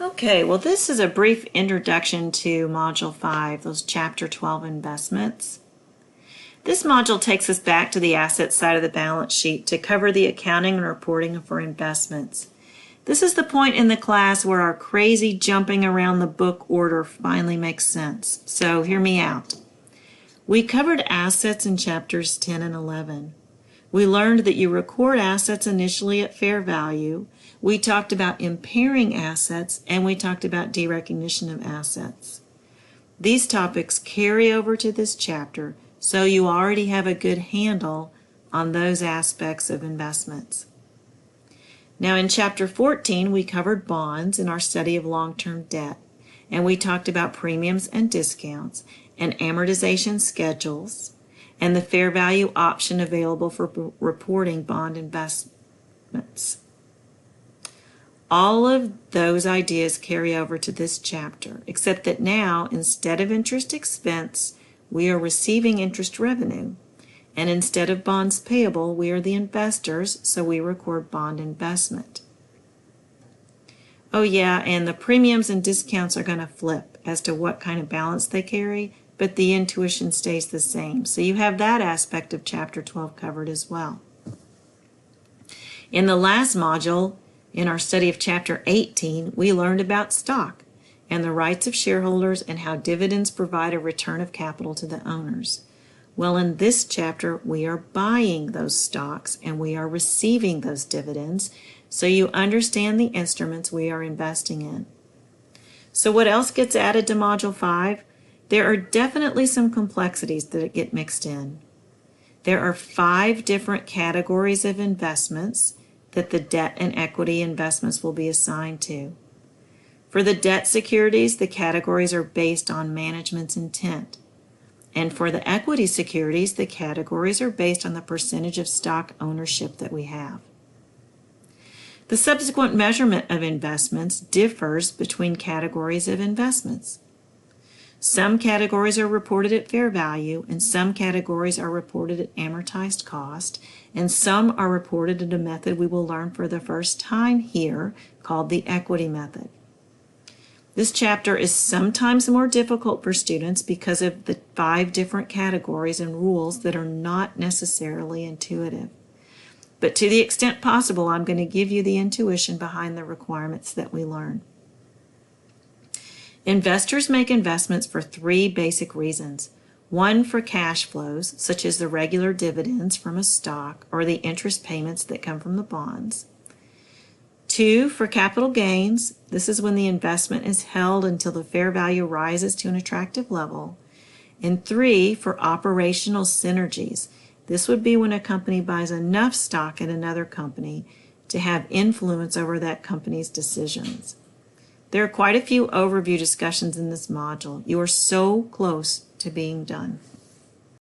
Okay, well this is a brief introduction to Module 5, those Chapter 12 investments. This module takes us back to the asset side of the balance sheet to cover the accounting and reporting for investments. This is the point in the class where our crazy jumping around the book order finally makes sense. So hear me out. We covered assets in chapters 10 and 11. We learned that you record assets initially at fair value. We talked about impairing assets, and we talked about derecognition of assets. These topics carry over to this chapter, so you already have a good handle on those aspects of investments. Now in chapter 14, we covered bonds in our study of long-term debt, and we talked about premiums and discounts and amortization schedules and the fair value option available for reporting bond investments. All of those ideas carry over to this chapter, except that now, instead of interest expense, we are receiving interest revenue. And instead of bonds payable, we are the investors, so we record bond investment. Oh yeah, and the premiums and discounts are going to flip as to what kind of balance they carry, but the intuition stays the same. So you have that aspect of Chapter 12 covered as well. In the last module, in our study of Chapter 18, we learned about stock and the rights of shareholders and how dividends provide a return of capital to the owners. Well, in this chapter, we are buying those stocks and we are receiving those dividends, so you understand the instruments we are investing in. So what else gets added to Module 5? There are definitely some complexities that get mixed in. There are 5 different categories of investments that the debt and equity investments will be assigned to. For the debt securities, the categories are based on management's intent. And for the equity securities, the categories are based on the percentage of stock ownership that we have. The subsequent measurement of investments differs between categories of investments. Some categories are reported at fair value, and some categories are reported at amortized cost, and some are reported in a method we will learn for the first time here called the equity method. This chapter is sometimes more difficult for students because of the 5 different categories and rules that are not necessarily intuitive. But to the extent possible, I'm going to give you the intuition behind the requirements that we learn. Investors make investments for 3 basic reasons. 1, for cash flows, such as the regular dividends from a stock or the interest payments that come from the bonds. 2, for capital gains. This is when the investment is held until the fair value rises to an attractive level. And 3, for operational synergies. This would be when a company buys enough stock in another company to have influence over that company's decisions. There are quite a few overview discussions in this module. You are so close to being done.